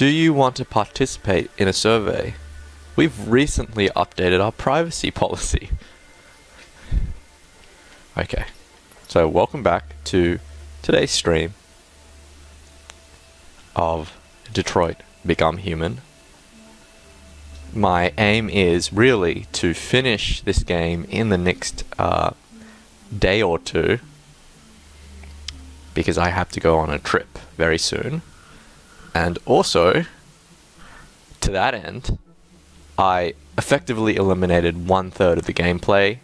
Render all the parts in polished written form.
Do you want to participate in a survey? We've recently updated our privacy policy. Okay, so welcome back to today's stream of Detroit Become Human. My aim is really to finish this game in the next day or two, because I have to go on a trip very soon. And also, to that end, I effectively eliminated 1/3 of the gameplay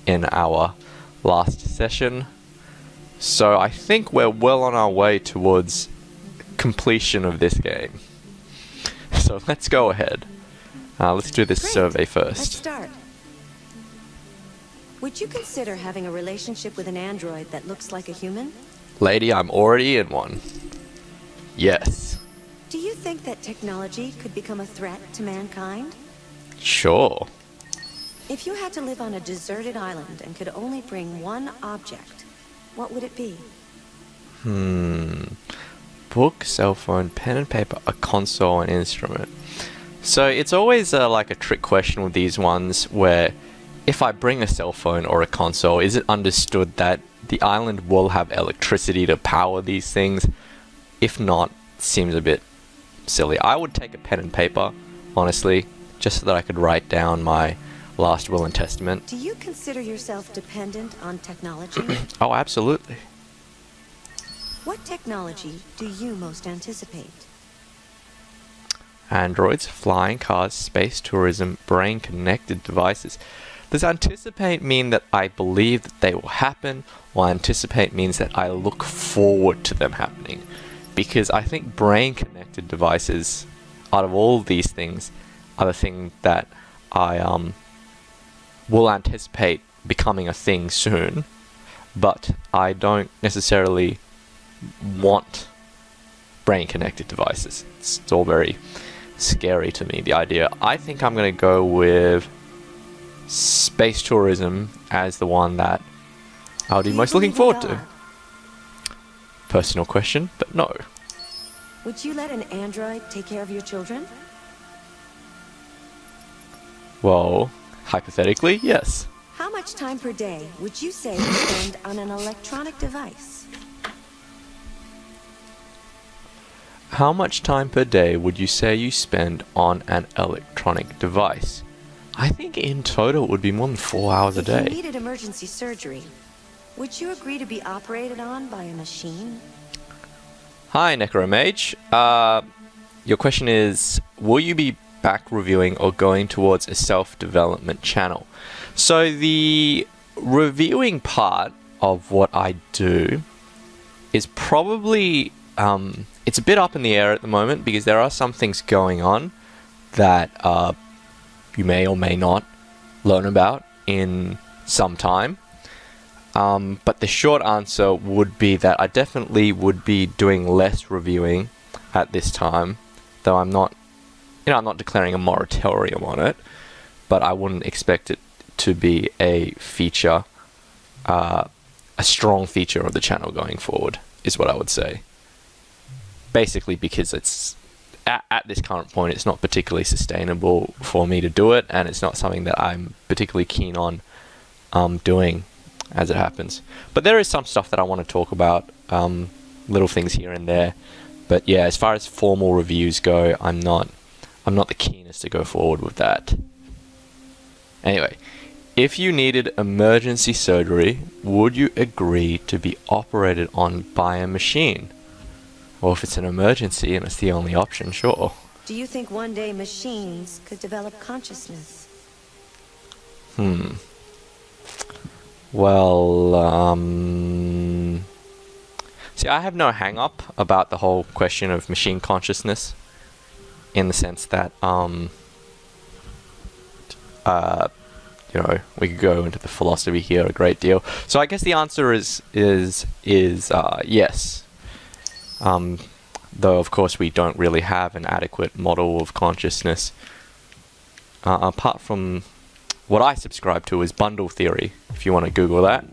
in our last session. So I think we're well on our way towards completion of this game. So let's go ahead. Let's do this survey first. Let's start. Would you consider having a relationship with an android that looks like a human? Lady, I'm already in one. Yes. Do you think that technology could become a threat to mankind? Sure. If you had to live on a deserted island and could only bring one object, what would it be? Book, cell phone, pen and paper, a console, an instrument. So it's always like a trick question with these ones where if I bring a cell phone or a console, is it understood that the island will have electricity to power these things? If not, it seems a bit silly. I would take a pen and paper, honestly, just so that I could write down my last will and testament. Do you consider yourself dependent on technology? Oh, absolutely. What technology do you most anticipate? Androids, flying cars, space tourism, brain-connected devices. Does anticipate mean that I believe that they will happen, or anticipate means that I look forward to them happening? Because I think brain-connected devices, out of all these things, are the thing that I will anticipate becoming a thing soon, but I don't necessarily want brain-connected devices. It's all very scary to me, the idea. I think I'm going to go with space tourism as the one that I'll be most looking forward to. Personal question, but no. Would you let an android take care of your children? Well, hypothetically, yes. How much time per day would you say you spend on an electronic device? How much time per day would you say you spend on an electronic device? I think in total it would be more than 4 hours a day. If you needed emergency surgery, would you agree to be operated on by a machine? Hi, Necromage. Your question is, will you be back reviewing or going towards a self-development channel? So the reviewing part of what I do is probably it's a bit up in the air at the moment, because there are some things going on that you may or may not learn about in some time. But the short answer would be that I definitely would be doing less reviewing at this time, though I'm not declaring a moratorium on it, but I wouldn't expect it to be a feature, a strong feature of the channel going forward, is what I would say. Basically because it's, at this current point, it's not particularly sustainable for me to do it, and it's not something that I'm particularly keen on doing as it happens. But there is some stuff that I want to talk about, little things here and there. But yeah, as far as formal reviews go, I'm not the keenest to go forward with that. Anyway, if you needed emergency surgery, would you agree to be operated on by a machine? Well, if it's an emergency and it's the only option, sure. Do you think one day machines could develop consciousness? Well, see, I have no hang-up about the whole question of machine consciousness, in the sense that, you know, we could go into the philosophy here a great deal. So I guess the answer is yes. Though, of course, we don't really have an adequate model of consciousness. Apart from what I subscribe to is bundle theory, if you want to Google that.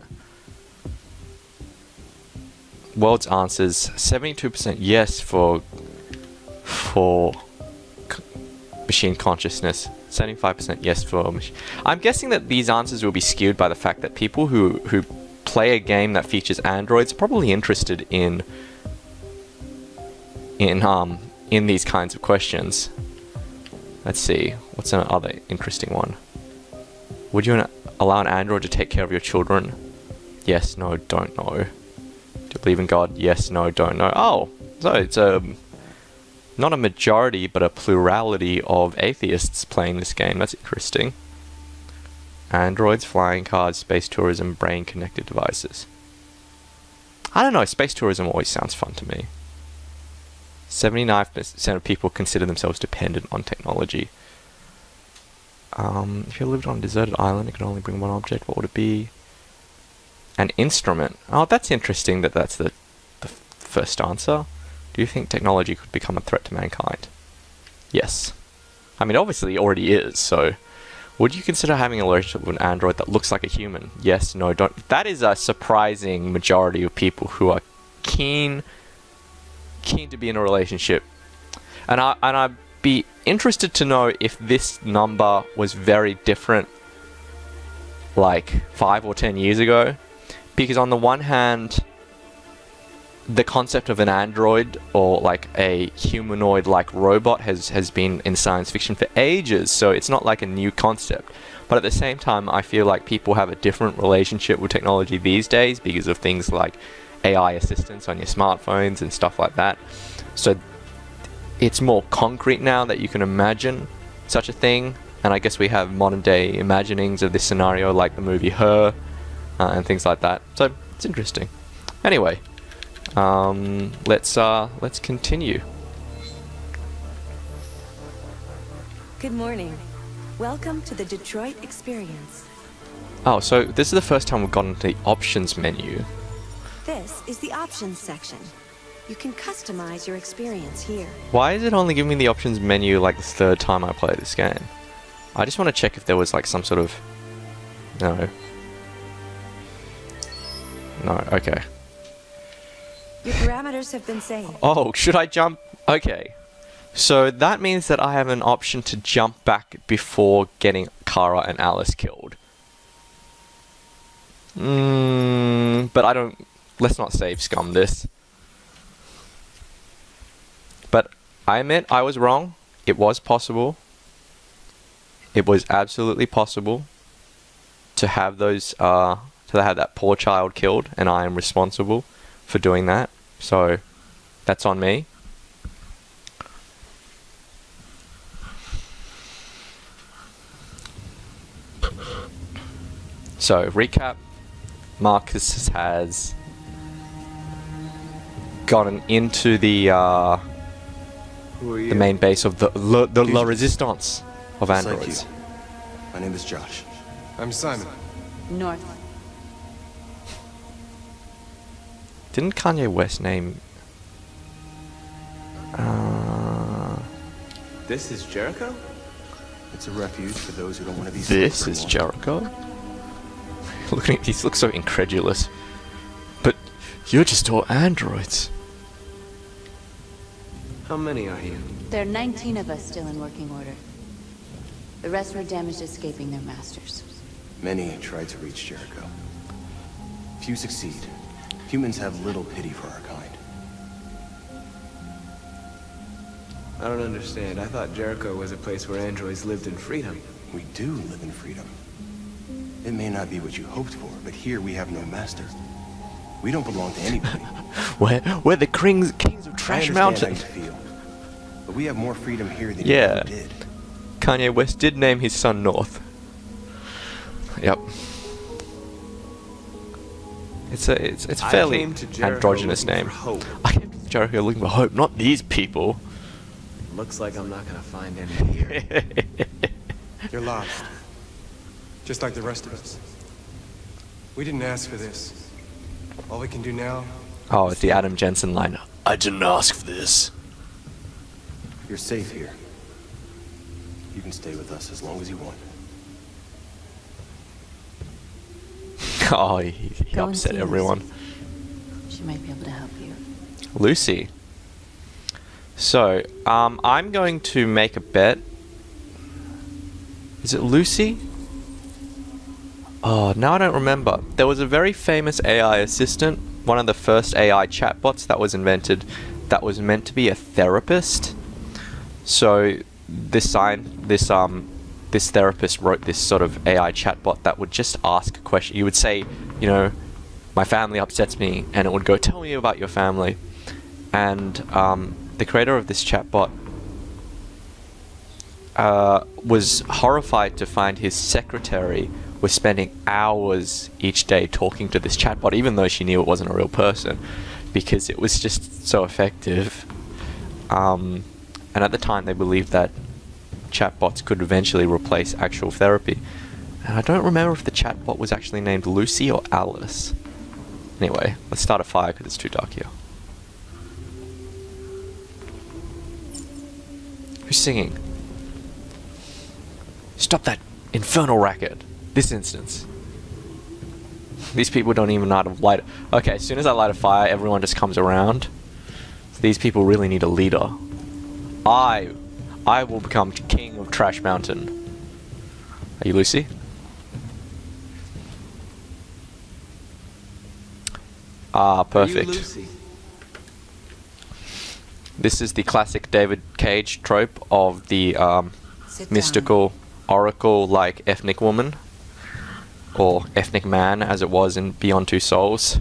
World's answers, 72% yes for for machine consciousness. 75% yes for machine. I'm guessing that these answers will be skewed by the fact that people who play a game that features androids are probably interested in these kinds of questions. Let's see, what's another interesting one? Would you allow an android to take care of your children? Yes, no, don't know. Do you believe in God? Yes, no, don't know. Oh, so it's not a majority, but a plurality of atheists playing this game. That's interesting. Androids, flying cars, space tourism, brain-connected devices. I don't know, space tourism always sounds fun to me. 79% of people consider themselves dependent on technology. If you lived on a deserted island, it could only bring one object. What would it be? An instrument. Oh, that's interesting that that's the first answer. Do you think technology could become a threat to mankind? Yes. I mean, obviously it already is, so... Would you consider having a relationship with an android that looks like a human? Yes, no, don't. That is a surprising majority of people who are keen to be in a relationship. And I'd be interested to know if this number was very different like 5 or 10 years ago. Because on the one hand, the concept of an android or like a humanoid like robot has been in science fiction for ages, so it's not like a new concept. But at the same time, I feel like people have a different relationship with technology these days because of things like AI assistants on your smartphones and stuff like that. So it's more concrete now that you can imagine such a thing, and I guess we have modern day imaginings of this scenario like the movie Her and things like that. So it's interesting. Anyway, let's continue. Good morning. Welcome to the Detroit experience. Oh, so this is the first time we've gotten to the options menu. This is the options section. You can customize your experience here. Why is it only giving me the options menu like the third time I play this game? I just want to check if there was like some sort of... No, okay. Your parameters have been saved. Oh, should I jump? Okay. So that means that I have an option to jump back before getting Kara and Alice killed. But I don't... Let's not save scum this. But I admit I was wrong. It was possible. It was absolutely possible to have those, to have that poor child killed, and I am responsible for doing that. So that's on me. So recap: Marcus has gotten into the main base of the La Resistance of androids. Like you. My name is Josh. I'm Simon. North. Didn't Kanye West name... This is Jericho? It's a refuge for those who don't want to be... This is Jericho? Look at, he looks so incredulous. But you're just all androids. How many are you? There are 19 of us still in working order. The rest were damaged escaping their masters. Many tried to reach Jericho. Few succeed. Humans have little pity for our kind. I don't understand. I thought Jericho was a place where androids lived in freedom. We do live in freedom. It may not be what you hoped for, but here we have no master. We don't belong to anybody. We're the kings of Trash Mountain. I understand how you feel, but we have more freedom here than Yeah. you ever did. Kanye West did name his son North. Yep. It's a fairly androgynous name. I came to Jericho looking for hope, not these people. Looks like I'm not gonna find any here. You're lost. Just like the rest of us. We didn't ask for this. All we can do now... Oh, it's the Adam Jensen line. I didn't ask for this. You're safe here. You can stay with us as long as you want. Oh, he Go and upset see everyone. Lucy. She might be able to help you. Lucy. So, I'm going to make a bet. Is it Lucy? Oh, now I don't remember. There was a very famous AI assistant, one of the first AI chatbots that was invented, that was meant to be a therapist. So this therapist wrote this sort of AI chatbot that would just ask a question. You would say, you know, my family upsets me, and it would go, tell me about your family. And the creator of this chatbot was horrified to find his secretary was spending hours each day talking to this chatbot, even though she knew it wasn't a real person, because it was just so effective. And at the time, they believed that chatbots could eventually replace actual therapy. And I don't remember if the chatbot was actually named Lucy or Alice. Anyway, let's start a fire because it's too dark here. Who's singing? Stop that infernal racket. This instance. These people don't even know how to light it. Okay, as soon as I light a fire, everyone just comes around. So these people really need a leader. I will become king of Trash Mountain. Are you Lucy? Ah, perfect. Are you Lucy? This is the classic David Cage trope of the Sit mystical oracle-like ethnic woman, or ethnic man, as it was in Beyond Two Souls.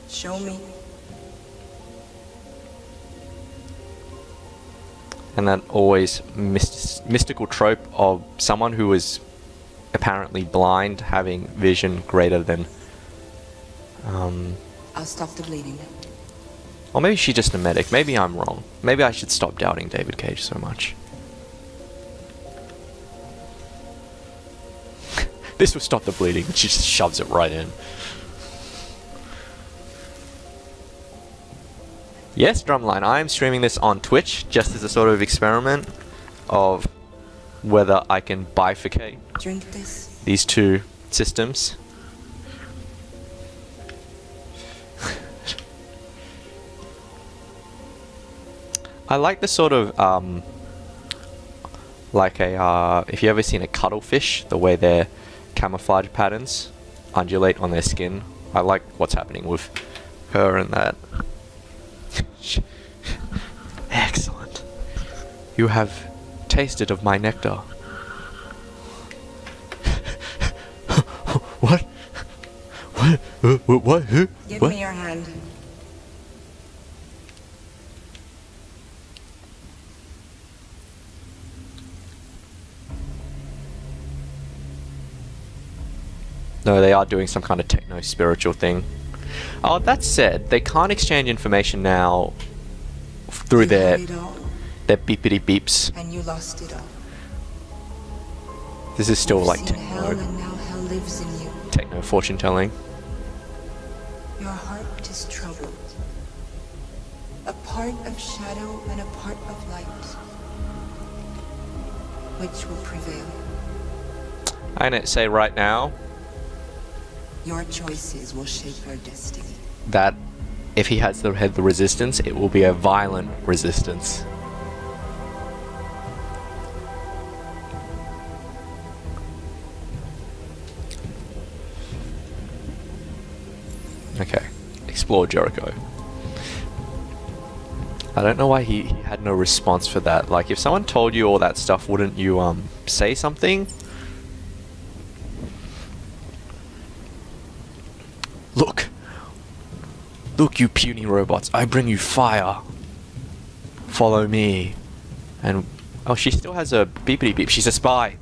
Show me. And that always mystical trope of someone who is apparently blind having vision greater than I'll stop the bleeding. or maybe she's just a medic. Maybe I'm wrong. Maybe I should stop doubting David Cage so much. This will stop the bleeding. She just shoves it right in. Yes, Drumline, I am streaming this on Twitch just as a sort of experiment of whether I can bifurcate Drink this. these two systems. I like the sort of, like a, if you ever seen a cuttlefish, the way their camouflage patterns undulate on their skin. I like what's happening with her and that. Excellent. You have tasted of my nectar. What? What? Who? Give What? me your hand. No, they are doing some kind of techno-spiritual thing. Oh, that said, they can't exchange information now through You their had it all, beepity beeps. and you lost it all. This is still You've like seen hell, techno, and now hell lives in you. techno fortune telling. Your heart is troubled. A part of shadow and a part of light. Which will prevail? I'm gonna say right now Your choices will shape your destiny. that if he has the resistance, it will be a violent resistance. Okay, explore Jericho. I don't know why he had no response for that. Like, if someone told you all that stuff, wouldn't you say something? Look! Look, you puny robots, I bring you fire! Follow me. And, oh, she still has a beepity beep. She's a spy.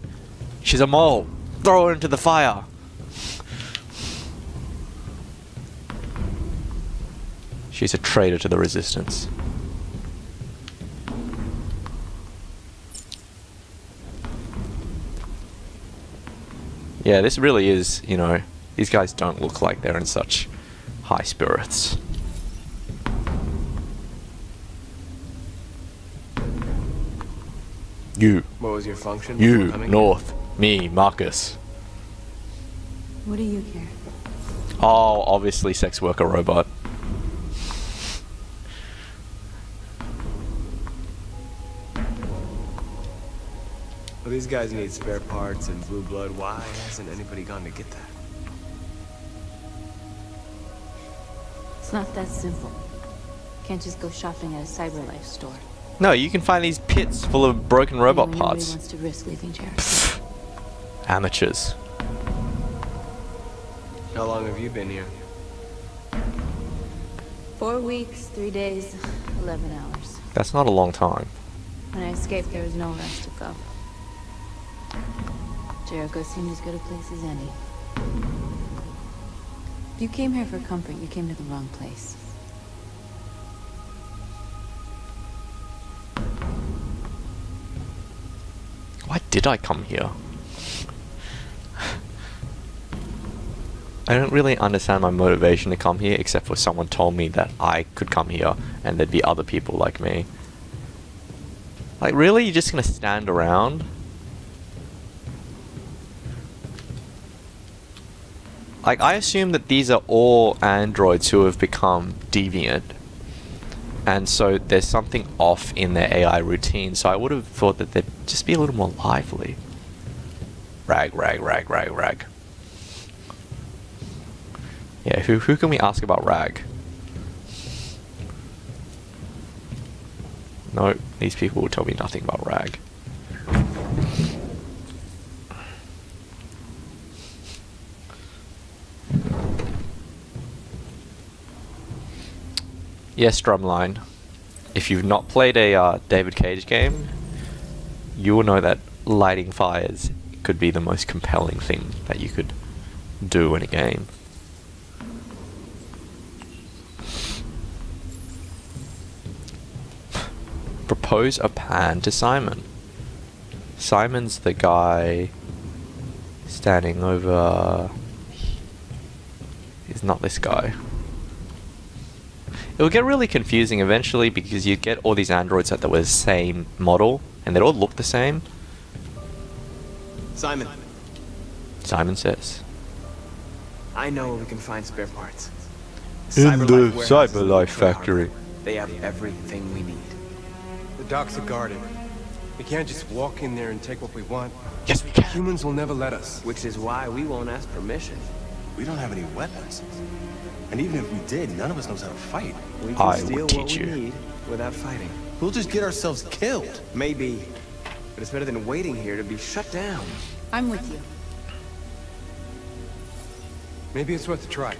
She's a mole. Throw her into the fire. She's a traitor to the resistance. Yeah, this really is, you know, these guys don't look like they're in such high spirits. What was your function? You, before coming? North, me, Marcus. What do you care? Oh, obviously sex worker robot. Well, these guys need spare parts and blue blood. Why hasn't anybody gone to get that? It's not that simple. Can't just go shopping at a CyberLife store. No, you can find these pits full of broken robot Nobody parts. wants to risk leaving Jericho. Amateurs. How long have you been here? 4 weeks, 3 days, 11 hours. That's not a long time. When I escaped, there was nowhere else to go. Jericho seemed as good a place as any. If you came here for comfort, you came to the wrong place. Why did I come here? I don't really understand my motivation to come here, except for someone told me that I could come here and there'd be other people like me. Like, really? You're just gonna stand around? Like, I assume that these are all androids who have become deviant. And so there's something off in their AI routine, so I would have thought that they'd just be a little more lively. Rag, rag, rag, rag, rag. Yeah, who can we ask about Rag? No, these people will tell me nothing about Rag. Yes, Drumline. If you've not played a David Cage game, you will know that lighting fires could be the most compelling thing that you could do in a game. Propose a pan to Simon. Simon's the guy standing over... He's not this guy. It will get really confusing eventually because you get all these androids that were the same model and they all look the same. Simon, Simon says. I know where we can find spare parts. In the CyberLife warehouses in CyberLife Detroit factory. Harbor. They have everything we need. The docks are guarded. We can't just walk in there and take what we want. Yes, we can. Humans will never let us. Which is why we won't ask permission. We don't have any weapons. And even if we did, none of us knows how to fight. We can I steal will what teach we you. need without fighting. We'll just get ourselves killed. Maybe. But it's better than waiting here to be shut down. I'm with you. Maybe it's worth a try.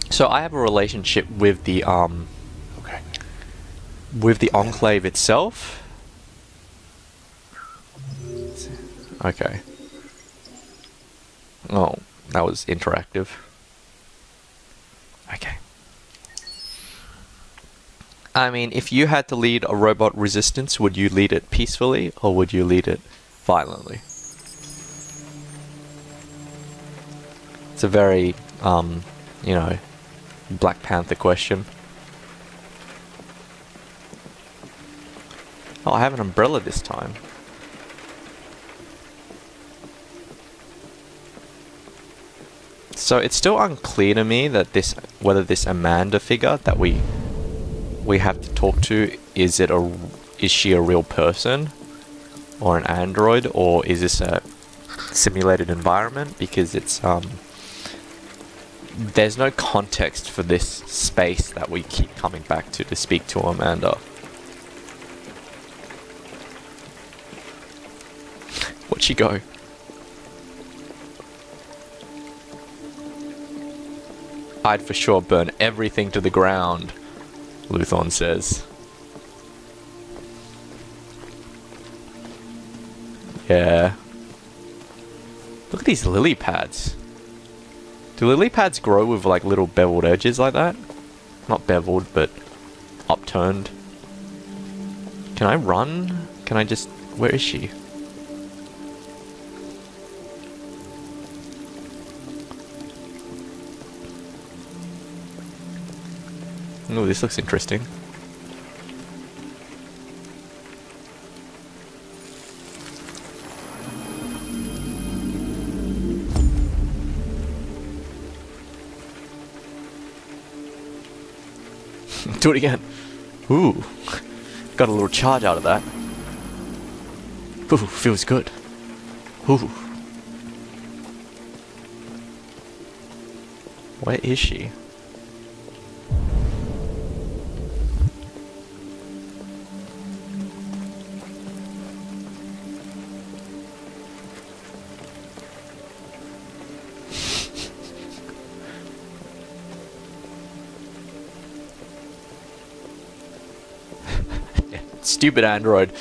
So I have a relationship with the Okay. with the Enclave itself. Okay. Oh, that was interactive. Okay. I mean, if you had to lead a robot resistance, would you lead it peacefully or would you lead it violently? It's a very, you know, Black Panther question. Oh, I have an umbrella this time. So it's still unclear to me that whether this Amanda figure that we have to talk to, is she a real person or an android, or is this a simulated environment? Because it's there's no context for this space that we keep coming back to speak to Amanda. Where'd she go? I'd for sure burn everything to the ground, Luthorn says. Yeah. Look at these lily pads. Do lily pads grow with like little beveled edges like that? Not beveled, but upturned. Can I run? Can I just... Where is she? Oh, this looks interesting. Do it again. Ooh. Got a little charge out of that. Ooh, feels good. Ooh. Where is she? Stupid android.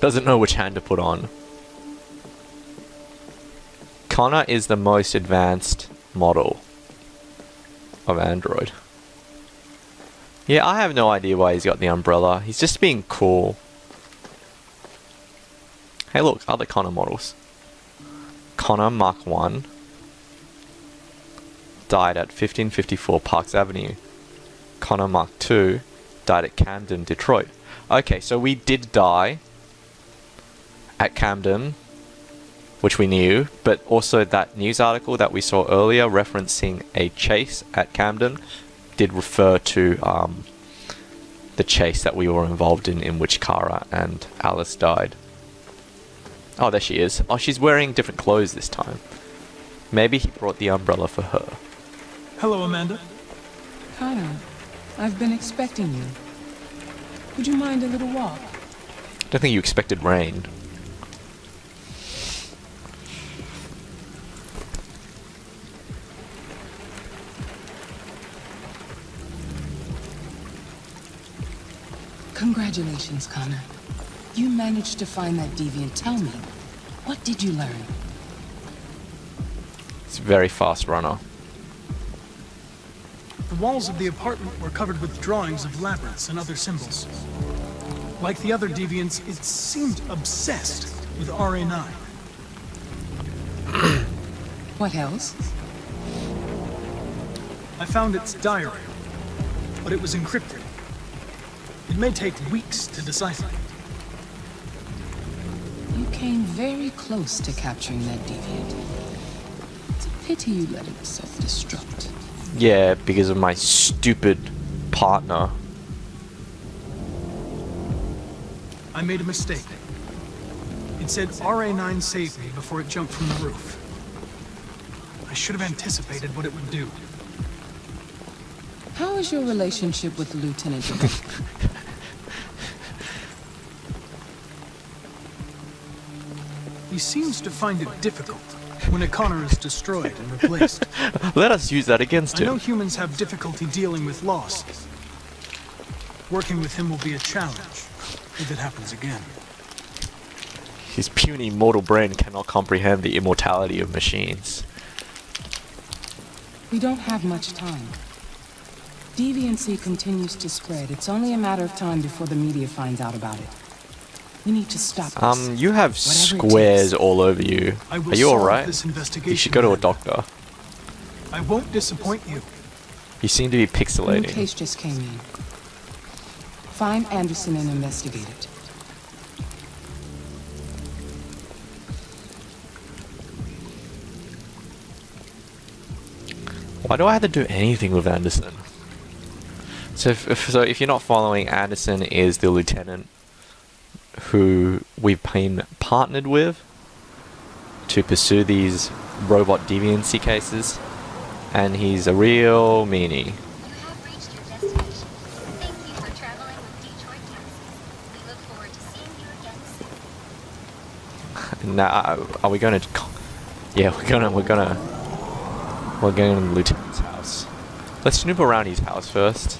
Doesn't know which hand to put on. Connor is the most advanced model of android. Yeah, I have no idea why he's got the umbrella. He's just being cool. Hey look, other Connor models. Connor Mark 1 died at 1554 Parks Avenue. Connor Mark 2 died at Camden, Detroit. Okay, so we did die at Camden, which we knew, but also that news article that we saw earlier referencing a chase at Camden did refer to the chase that we were involved in which Kara and Alice died. Oh, there she is. Oh, she's wearing different clothes this time. Maybe he brought the umbrella for her. Hello, Amanda. Connor, I've been expecting you. Would you mind a little walk? Don't think you expected rain. Congratulations, Connor. You managed to find that deviant. Tell me, what did you learn? It's a very fast runner. The walls of the apartment were covered with drawings of labyrinths and other symbols. Like the other deviants, it seemed obsessed with RA9. What else? I found its diary, but it was encrypted. It may take weeks to decipher. You came very close to capturing that deviant. It's a pity you let it self-destruct. Yeah, because of my stupid partner. I made a mistake. It said RA9 saved me before it jumped from the roof. I should have anticipated what it would do. How is your relationship with Lieutenant Jericho? He seems to find it difficult when a Connor is destroyed and replaced. Let us use that against I know him. humans have difficulty dealing with loss. Working with him will be a challenge if it happens again. His puny mortal brain cannot comprehend the immortality of machines. We don't have much time. Deviancy continues to spread. It's only a matter of time before the media finds out about it. We need to stop this. You have squares all over you. Are you alright? You should go to a doctor. I won't disappoint you. You seem to be A new pixelating. case just came in. Find Anderson and investigate it. Why do I have to do anything with Anderson? So if you're not following, Anderson is the lieutenant who we've been partnered with to pursue these robot deviancy cases, and he's a real meanie. You have reached your destination. Thank you for traveling with Detroit Taxis. We look forward to seeing you again soon. Now, are we going to? Yeah, we're going to the lieutenant's house. Let's snoop around his house first.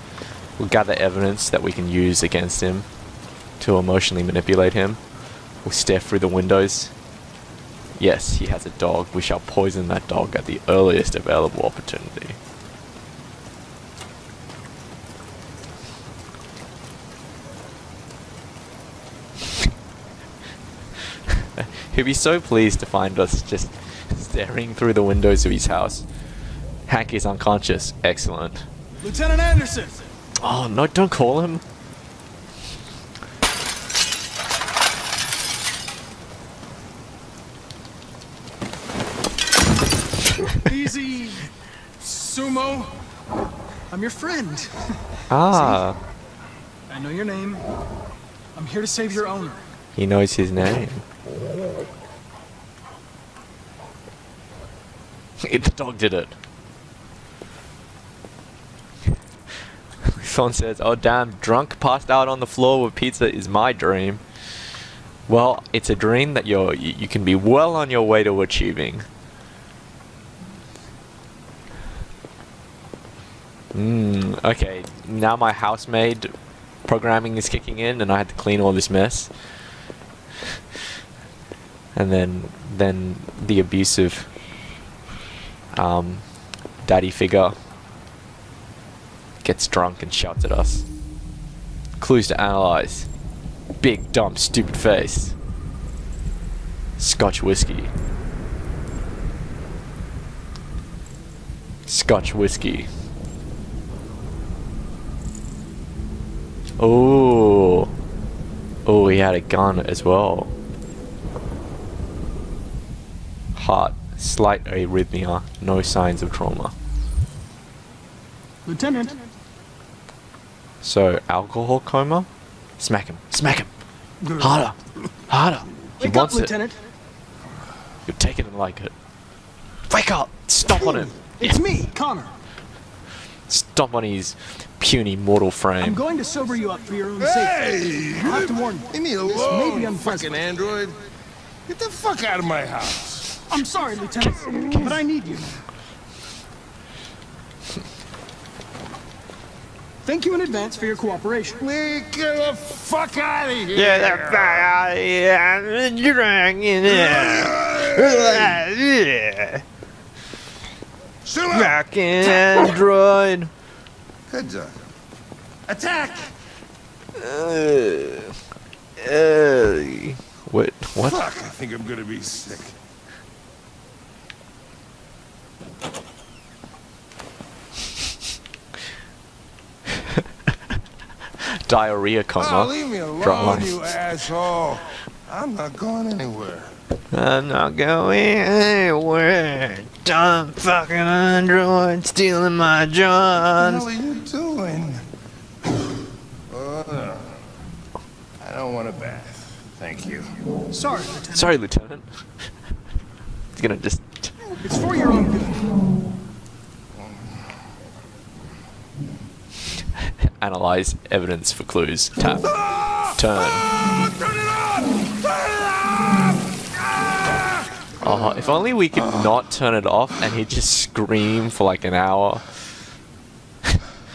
We'll gather evidence that we can use against him to emotionally manipulate him. We'll stare through the windows. Yes, he has a dog. We shall poison that dog at the earliest available opportunity. He'll be so pleased to find us just staring through the windows of his house. Hank is unconscious. Excellent. Lieutenant Anderson! Oh, no, don't call him. Easy, sumo. I'm your friend. Ah. I know your name. I'm here to save your owner. He knows his name. The dog did it. Someone says, "Oh damn, drunk passed out on the floor with pizza is my dream." Well, it's a dream that you can be well on your way to achieving. Okay, now my housemaid programming is kicking in and I had to clean all this mess. And then the abusive daddy figure gets drunk and shouts at us. Clues to analyze. Big, dumb, stupid face. Scotch whiskey. Scotch whiskey. Oh. Oh, he had a gun as well. Heart. Slight arrhythmia. No signs of trauma. Lieutenant. So, alcohol coma? Smack him. Smack him. Harder. Harder. He Wake wants up, it. Lieutenant. You're taking him like it. Wake up! Stomp on him. It's me, Connor. Stomp on his puny mortal I'm frame. going to sober you up for your own safety. I'll have to warn you. Leave me This may be alone, unpleasant. fucking android. Get the fuck out of my house. I'm sorry, Lieutenant, but I need you. Thank you in advance for your cooperation. Get the fuck out of here. Yeah, that fuck out of here. Shoot up. Fucking android. Heads up. Attack. What? What? Fuck, I think I'm gonna be sick. Diarrhea coma. Oh, leave me alone, Drunk. you asshole. I'm not going anywhere. I'm not going anywhere. Dumb fucking android stealing my What Johns. the hell are you doing? I don't want a bath. Thank you. Sorry, Lieutenant. Sorry, Lieutenant. He's gonna just. It's for your own good. Analyze evidence for clues. Tap. Turn. Oh, if only we could not turn it off and he'd just scream for like an hour.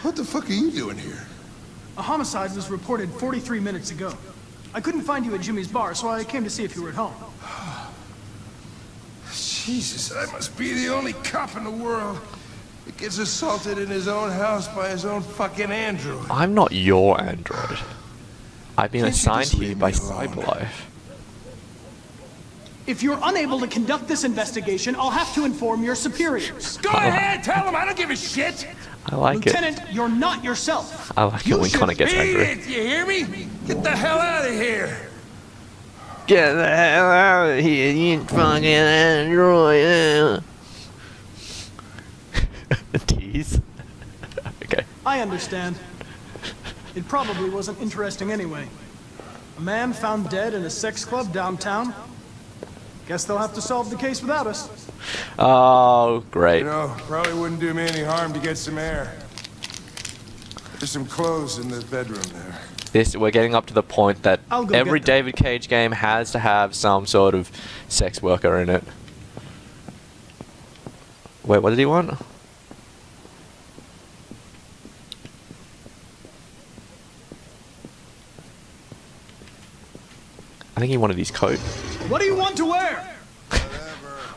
What the fuck are you doing here? A homicide was reported 43 minutes ago. I couldn't find you at Jimmy's bar, so I came to see if you were at home. Jesus, I must be the only cop in the world that gets assaulted in his own house by his own fucking android. I'm not your android. I've been Can't you assigned just here leave by me alone? Cyberlife. If you're unable to conduct this investigation, I'll have to inform your superiors. Go ahead, tell him I don't give a shit. I like it. Lieutenant, you're not yourself. I like it when Connor gets Beat angry. it, you hear me? Get the hell out of here. Get the hell out of here, you fucking android. Tease. Okay. I understand. It probably wasn't interesting anyway. A man found dead in a sex club downtown. Guess they'll have to solve the case without us. Oh, great. You know, probably wouldn't do me any harm to get some air. There's some clothes in the bedroom there. We're getting up to the point that I'll go every get them. David Cage game has to have some sort of sex worker in it. Wait, what did he want? I think he wanted his coat. What do you want to wear?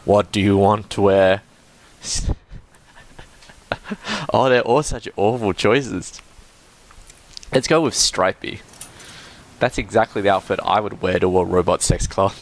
What do you want to wear? Oh, they're all such awful choices. Let's go with stripy. That's exactly the outfit I would wear to a robot sex club.